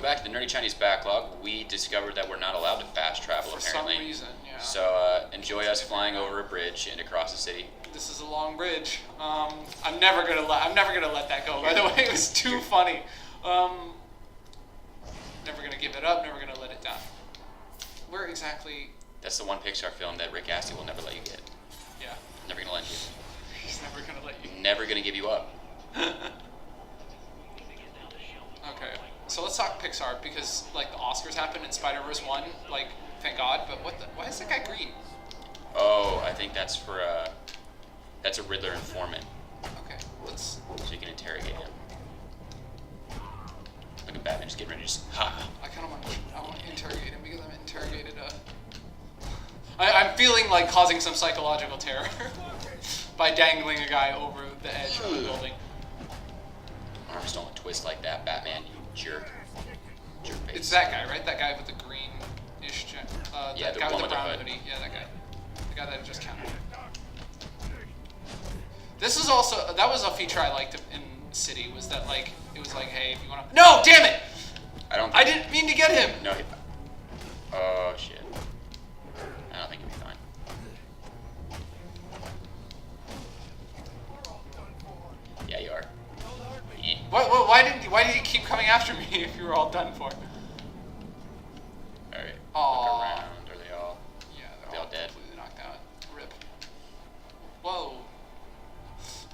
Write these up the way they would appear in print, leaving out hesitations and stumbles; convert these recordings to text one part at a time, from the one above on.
welcome back to the Nerdy Chinese Backlog. We discovered that we're not allowed to fast travel, apparently. For some reason, yeah. So enjoy us flying over a bridge and across the city. This is a long bridge. I'm never gonna let that go. By the way, it was too funny. Never gonna give it up. Never gonna let it down. Where exactly? That's the one Pixar film that Rick Astley will never let you get. Yeah. Never gonna let you. He's never gonna let you. Never gonna give you up. Okay, so let's talk Pixar because like the Oscars happened and Spider-Verse won. Like, thank God. But why is that guy green? Oh, I think that's for that's a Riddler informant. Okay, let's. So you can interrogate him. Look at Batman just getting ready to just ha. I kind of want to interrogate him because I'm interrogated. I'm feeling like causing some psychological terror by dangling a guy over the edge of the building. Arms don't twist like that, Batman, you jerk. Jerk face. It's that guy, right? That guy with the green-ish yeah, that guy with the brown hood. hoodie. Yeah, that guy. The guy that just counted. This is also, that was a feature I liked in City, was that like, it was like, hey, if you want to... No, damn it! I didn't mean to get him! No, oh, shit. I don't think he'll be fine. Yeah, you are. Yeah. Why did he keep coming after me if you were all done for? Alright. Aww. Look around. Are they all? Yeah, Are they all dead? Completely knocked out. Rip. Whoa.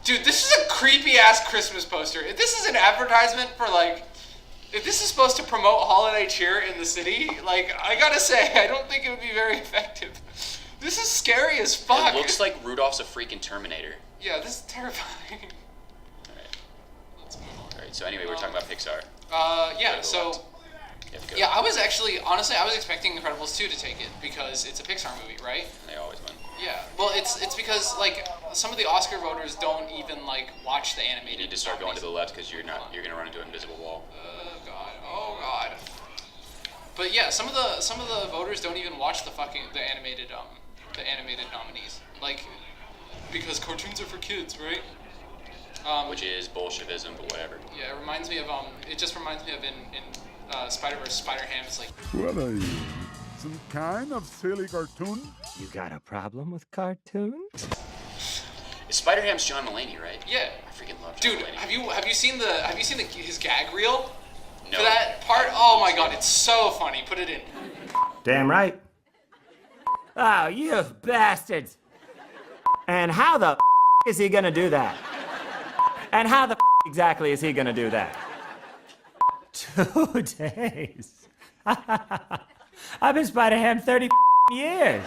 Dude, this is a creepy ass Christmas poster. If this is an advertisement for like, if this is supposed to promote holiday cheer in the city, like I gotta say, I don't think it would be very effective. This is scary as fuck. It looks like Rudolph's a freaking Terminator. Yeah, this is terrifying. Alright, so anyway, we're talking about Pixar. Yeah, so... Yeah, I was actually, honestly, I was expecting Incredibles 2 to take it, because it's a Pixar movie, right? They always win. Yeah, well, it's because, like, some of the Oscar voters don't even, like, watch the animated. You need to start going to the left, because you're gonna run into an invisible wall. Oh god. But yeah, some of the voters don't even watch the animated nominees. Like, because cartoons are for kids, right? Which is Bolshevism, but whatever. Yeah, it reminds me of it just reminds me of in Spider-Verse, Spider-Ham is like, what are you, some kind of silly cartoon? You got a problem with cartoons? Spider-Ham's John Mulaney, right? Yeah. I freaking love John Mulaney. Dude, have you seen his gag reel? No. For that part? Oh my god, it's so funny. Put it in. Damn right. Oh, you bastards. And how the is he gonna do that? And how the exactly is he gonna do that? 2 days. I've been Spider-Ham 30 years.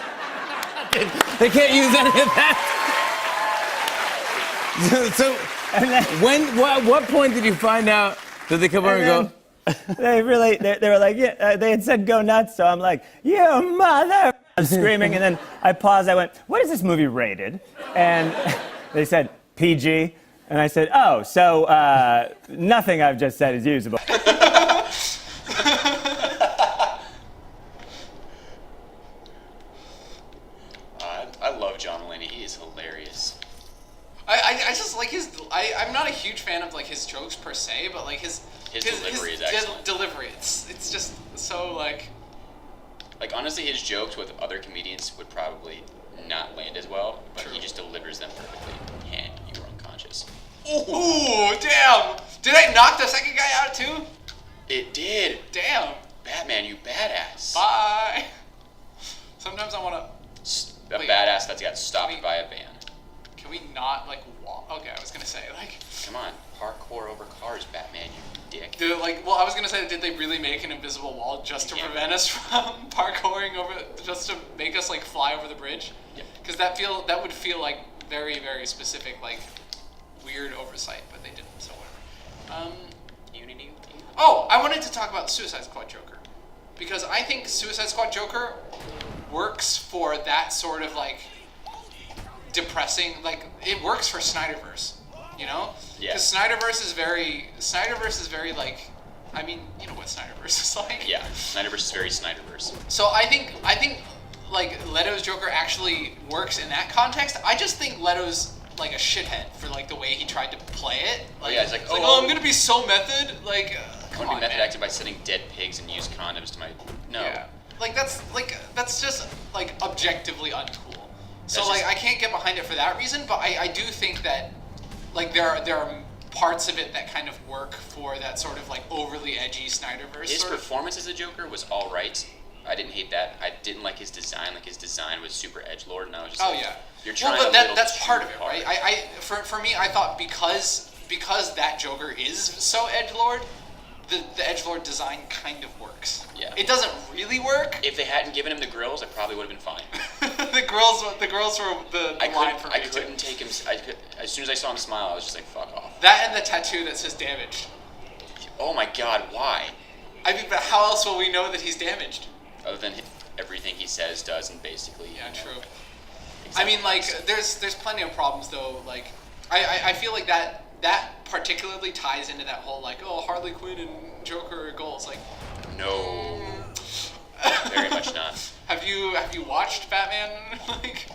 They can't use any of that. So what point did you find out that they come over and go? They were like, yeah, they had said go nuts, so I'm like, you mother, I'm screaming, and then I paused, I went, what is this movie rated? And they said, PG, and I said, oh, so nothing I've just said is usable. I love John Mulaney, he is hilarious. I just like I'm not a huge fan of like his jokes per se, but like his delivery is excellent. It's just so like honestly, his jokes with other comedians would probably not land as well, but he just delivers them perfectly. And you were unconscious. Ooh, damn! Did I knock the second guy out too? It did. Damn. Batman, you badass. Bye. Sometimes I wanna. A badass that's got stopped by a van. Can we not like walk? Okay, I was gonna say like. Come on, parkour over cars, Batman, you dick. I was gonna say, did they really make an invisible wall just to prevent us from parkouring over, just to make us like fly over the bridge? Yeah. Because that would feel like very, very specific, like weird oversight, but they didn't. So whatever. Unity. Oh, I wanted to talk about Suicide Squad Joker, because I think Suicide Squad Joker works for that sort of like depressing, like it works for Snyderverse, you know? Yeah. Because Snyderverse is very like, I mean, you know what Snyderverse is like. Yeah, Snyderverse is very Snyderverse. So I think like Leto's Joker actually works in that context. I just think Leto's like a shithead for like the way he tried to play it. Like, yeah, it's like, I'm gonna be so method. Like, I wouldn't be method acting by setting dead pigs and use condoms to my... No. Yeah. That's just like objectively uncool. So That's like just- I can't get behind it for that reason, but I do think that like there are parts of it that kind of work for that sort of like overly edgy Snyderverse. His sort of. performance as the Joker was all right. I didn't hate that. I didn't like his design. Like his design was super edgelord, and I was just Oh like, yeah. you're trying well, but a little that's too part of it, hard. right? For me, I thought because that Joker is so edgelord, the edgelord design kind of works. Yeah. It doesn't really work. If they hadn't given him the grills, I probably would have been fine. the girls were the line for me I too. couldn't take him. As soon as I saw him smile, I was just like, fuck off. That and the tattoo that says damaged. Oh my god, why? I mean, but how else will we know that he's damaged? Other than everything he says, does, and basically. Yeah, true. Exactly. I mean, like, there's plenty of problems though. Like, I feel like that particularly ties into that whole like, oh, Harley Quinn and Joker are goals. Like, No. Very much not. have you watched Batman like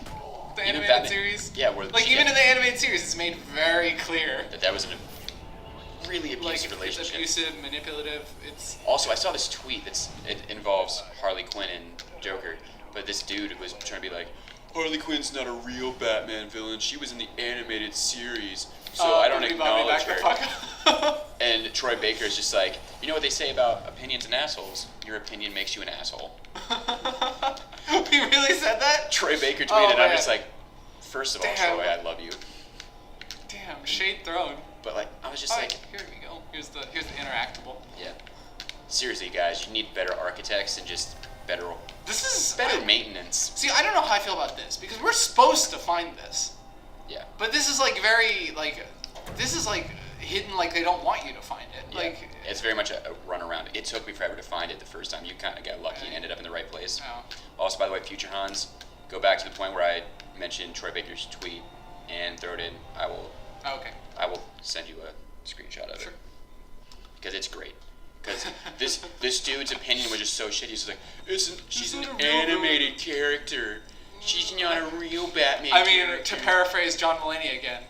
the Even animated Batman- series? Yeah, where Like even in the animated series, it's made very clear. that was a really Like abusive it's relationship. abusive, manipulative. It's Also, I saw this tweet it involves Harley Quinn and Joker, but this dude was trying to be like, Harley Quinn's not a real Batman villain. She was in the animated series, so I don't Bobby back acknowledge the her. fuck up. And Troy Baker's just like, you know what they say about opinions and assholes? Your opinion makes you an asshole. He really said that? Troy Baker tweeted, Oh, and I'm man. just like, first of all, Damn. Troy, I love you. Damn, shade thrown. But like, I was just Alright, like, here we go. Here's the interactable. yeah. Seriously, guys, you need better architects and just better This is maintenance. See, I don't know how I feel about this because we're supposed to find this, Yeah. but this is like very like this is like hidden, like they don't want you to find it. Yeah. Like, it's very much a run around. It took me forever to find it the first time. You kind of got lucky and ended up in the right place. no. Also, by the way, Future Hans, go back to the point where I mentioned Troy Baker's tweet and throw it in. I will Okay. send you a screenshot of Sure. it because it's great. Because this dude's opinion was just so shitty. He's like, she's an not a real animated character. She's not a real Batman. I mean, character. to paraphrase John Mulaney again.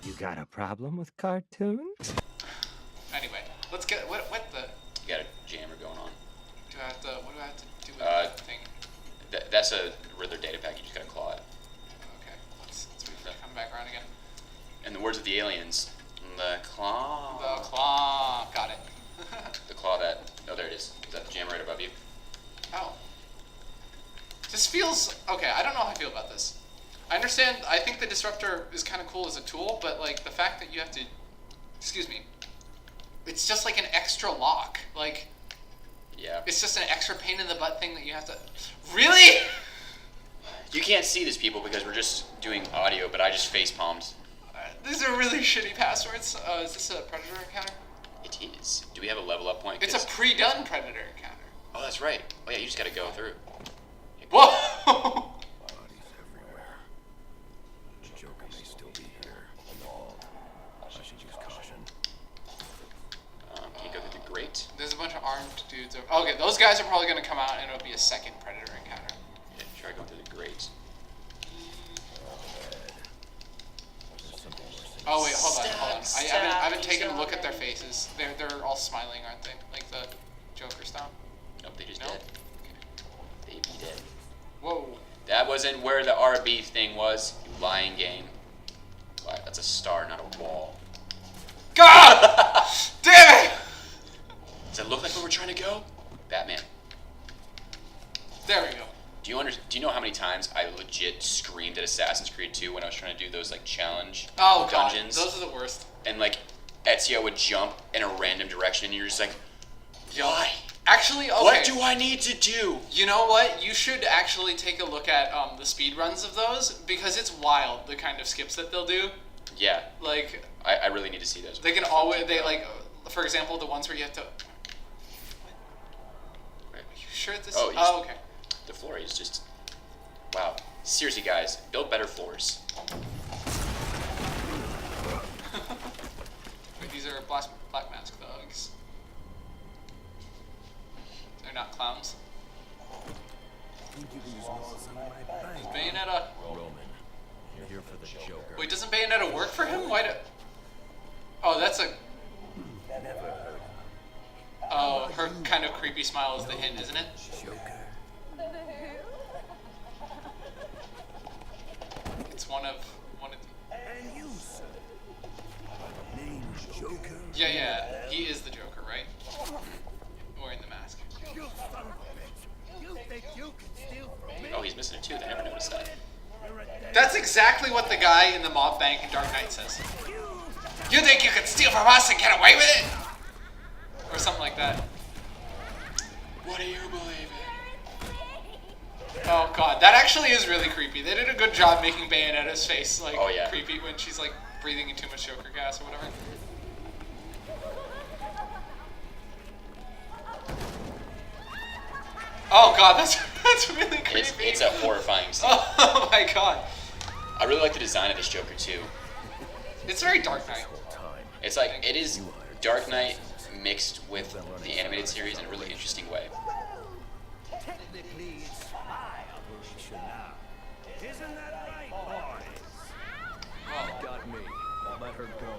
You got a problem with cartoons? Anyway, let's get what the You got a jammer going on. do I have to what do I have to do with Uh, that thing? That's a Riddler data pack. You just gotta claw it. Okay, let's wait for it to come back around again. In the words of the aliens, the claw. The claw, got it. The claw that. Oh, there it is. Is that the jammer right above you? Oh. This feels okay. I don't know how I feel about this. I understand. I think the disruptor is kind of cool as a tool, but like the fact that you have to, excuse me, it's just like an extra lock. Like Yeah. it's just an extra pain in the butt thing that you have to. Really? You can't see this, people, because we're just doing audio, but I just face palmed. These are really shitty passwords. Is this a predator encounter? It is. Do we have a level up point? It's 'Cause- a pre-done predator encounter. Oh, that's right. Oh yeah, you just gotta go through. Whoa! Bodies everywhere. The Joker may still be here. I should use caution. Can you go through the grate? There's a bunch of armed dudes. Okay, those guys are probably gonna come out, and it'll be a second predator encounter. Yeah, try going through the grate. Oh wait, hold on. I haven't taken a look at their faces. They're all smiling, aren't they? Like the Joker style. Nope, they just No? dead. They be dead. Whoa. That wasn't where the RB thing was. You lying game. Why? That's a star, not a wall. God! Damn it! Does that look like where we're trying to go? Batman. There we go. Do you know how many times I legit screamed at Assassin's Creed 2 when I was trying to do those like challenge Oh god, dungeons? those are the worst. And like Ezio would jump in a random direction and you're just like, why? Actually, okay. What do I need to do? You know what? You should actually take a look at the speed runs of those because it's wild the kind of skips that they'll do. Yeah, Like I really need to see those. they can always like for example the ones where you have to. Right. You sure this? Oh, Oh, okay. The floor is just, wow. Seriously, guys, build better floors. Wait, these are black mask thugs. They're not clowns. Bayonetta. Roman, you're here for the Joker. Wait, doesn't Bayonetta work for him? Why do? Oh, that's a. her kind of creepy smile is the hint, isn't it? Joker. It's one of And you, sir. Name's Joker. Yeah, he is the Joker, right? Wearing the mask. You son of a bitch. You think you can steal from me? Oh, he's missing a tooth. I never noticed that. You're a dead That's exactly what the guy in the mob bank in Dark Knight says. You think you can steal from us and get away with it? Or something like that. What do you believe in? Oh god, that actually is really creepy. They did a good job making Bayonetta's face like Oh, yeah. creepy when she's like breathing in too much Joker gas or whatever. Oh god, that's really creepy. It's a horrifying scene. Oh my god. I really like the design of this Joker too. It's very Dark Knight. It's like it is Dark Knight mixed with the animated series in a really interesting way. technically it's my operation now. Isn't that right, boys? Oh, Got me. Let her go.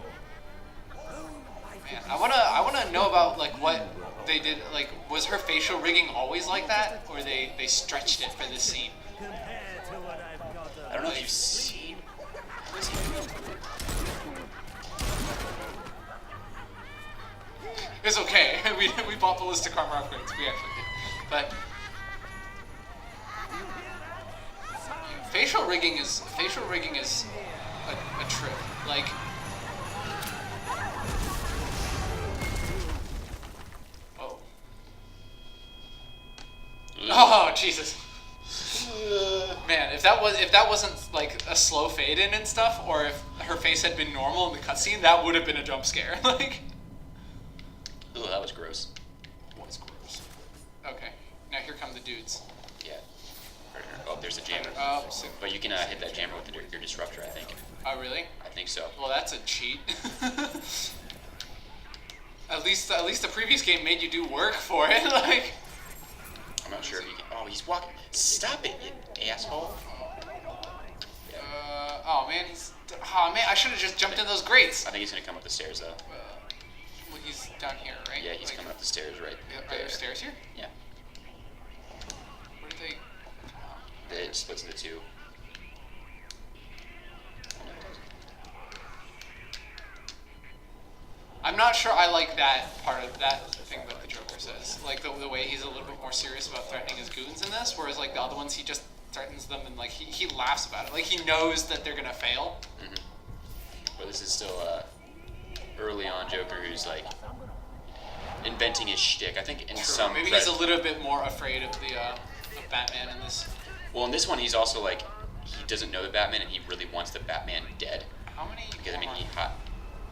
man. I wanna know about like what they did, like was her facial rigging always like that? Or they stretched it for this scene? Compared to what I've got I don't know if you've seen. It's okay. We bought ballistic armor upgrades. We actually did. But facial rigging is a trip. Like oh Jesus. Man, if that wasn't like a slow fade in and stuff, or if her face had been normal in the cutscene, that would have been a jump scare. Like, Oh, that was gross. what's gross? Okay, now here come the dudes. Yeah. Oh, there's a jammer. Oh, so, But you can hit that jammer with your disruptor, I think. oh really? I think so. Well, that's a cheat. At least the previous game made you do work for it. Like, I'm not sure if you can. Oh, he's walking. Stop it, you asshole. oh man, I should have just jumped in those grates. I think he's gonna come up the stairs though. Well, he's down here, right? Yeah, he's Like, coming up the stairs right Are there. there stairs here? Yeah. Where did they? It splits into two. I'm not sure I like that part of that thing that the Joker says. Like the way he's a little bit more serious about threatening his goons in this, whereas like the other ones he just threatens them and like he laughs about it. Like he knows that they're gonna fail. But this is still early on Joker who's like inventing his shtick. I think in some Maybe he's a little bit more afraid of the of Batman in this. Well, in this one he's also like he doesn't know the Batman and he really wants the Batman dead. How many? Because I mean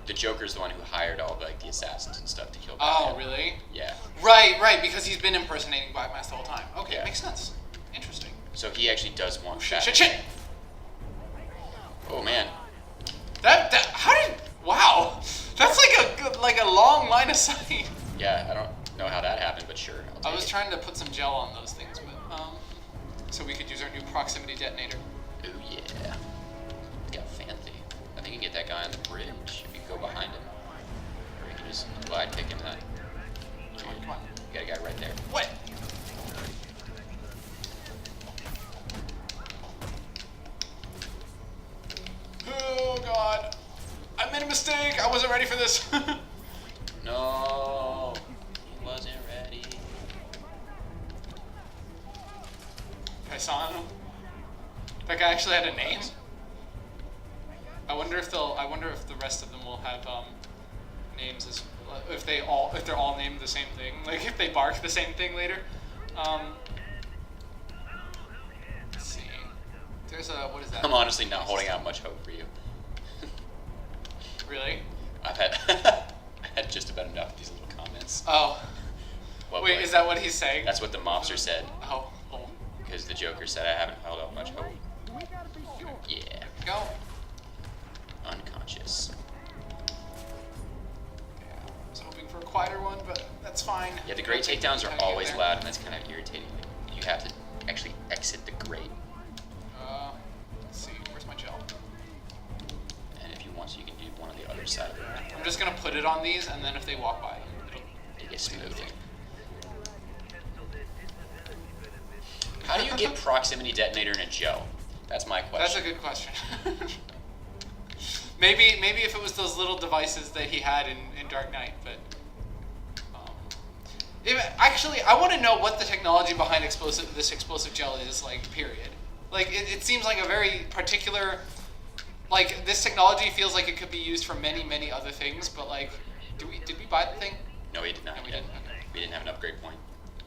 the Joker's the one who hired all like the assassins and stuff to kill Oh, Batman. really? Yeah. Right, because he's been impersonating Batman the whole time. Okay, Yeah. makes sense. Interesting. So he actually does want Shit, Batman. shit, shit! Oh man. Wow! That's like a long line of sight. Yeah, I don't know how that happened, but sure. I was trying to put some gel on those things, but so we could use our new proximity detonator. Oh yeah. Got fancy. I think you can get that guy on the bridge if you go behind him. Or you can just glide kick him that. Come on. You got a guy right there. What? Oh god. I made a mistake. I wasn't ready for this. No, he wasn't ready. I saw him. That guy actually had a name. I wonder if the rest of them will have names as if they're all named the same thing. Like if they bark the same thing later. Let's see. There's a what is that? I'm honestly not holding out much hope for you. Really? I've had I had just about enough of these little comments. Oh. Well, Wait, boy, is that what he's saying? That's what the mobster said. Oh. Because the Joker said I haven't held out much hope. Yeah. Go. Unconscious. Yeah, I was hoping for a quieter one, but that's fine. Yeah, the grate I'll take takedowns the time are to get always there. loud, and that's kind of irritating. You have to actually exit the grate, Let's see. Where's my gel? and if you want to, you can do one on the other side of it. I'm just gonna put it on these, and then if they walk by them, It gets smooth. get proximity detonator in a gel? That's my question. That's a good question. maybe if it was those little devices that he had in Dark Knight, but actually, I want to know what the technology behind this explosive gel is, like, period. Like, it seems like a very particular, like, this technology feels like it could be used for many, many other things, but, like, did we buy the thing? No, we did not. No, we didn't. Okay. We didn't have an upgrade point.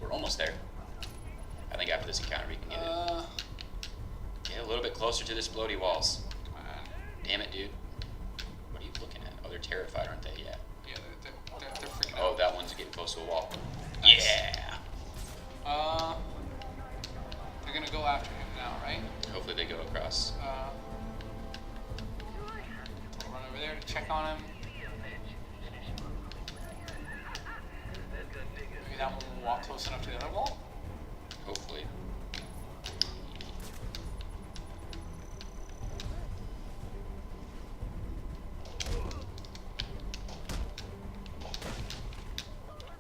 We're almost there. I think after this encounter we can get it. Get a little bit closer to this bloaty walls. Come on. Damn it, dude. What are you looking at? Oh, they're terrified, aren't they? Yeah. Yeah, they're freaking Oh, out. that one's getting close to a wall. Nice. Yeah. They're gonna go after him now, right? Hopefully they go across. I'll run over there to check on him. Maybe that one will walk close enough to the other wall. Hopefully.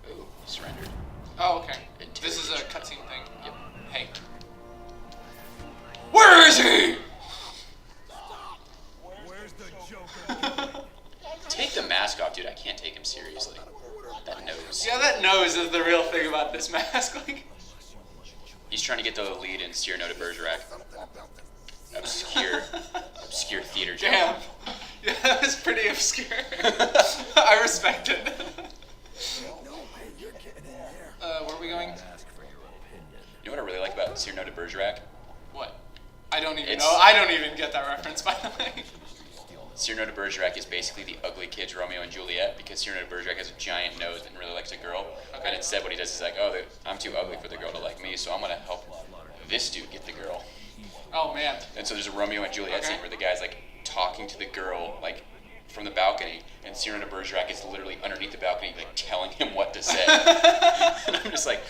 Ooh, surrendered. Oh, okay. This is a cutscene thing. Yep. Hey. Where is he? Where's the Joker? Take the mask off, dude. I can't take him seriously. That nose. Yeah, that nose is the real thing about this mask. Like, He's trying to get the lead in Cyrano de Bergerac. Obscure theater joke. damn. Yeah, that was pretty obscure. I respect it. Where are we going? You know what I really like about Cyrano de Bergerac? What? I don't even It's- know. I don't even get that reference, by the way. Cyrano de Bergerac is basically the ugly kid's Romeo and Juliet because Cyrano de Bergerac has a giant nose and really likes a girl. Okay. And instead what he does is like, oh, I'm too ugly for the girl to like me, so I'm going to help this dude get the girl. Oh, man. And so there's a Romeo and Juliet Okay. scene where the guy's like talking to the girl like from the balcony, and Cyrano de Bergerac is literally underneath the balcony like telling him what to say. And I'm just like,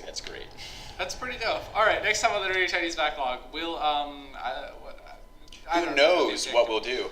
that's great. That's pretty dope. All right, next time on the Nerdy Chinese Backlog, we'll, Who knows what we'll do?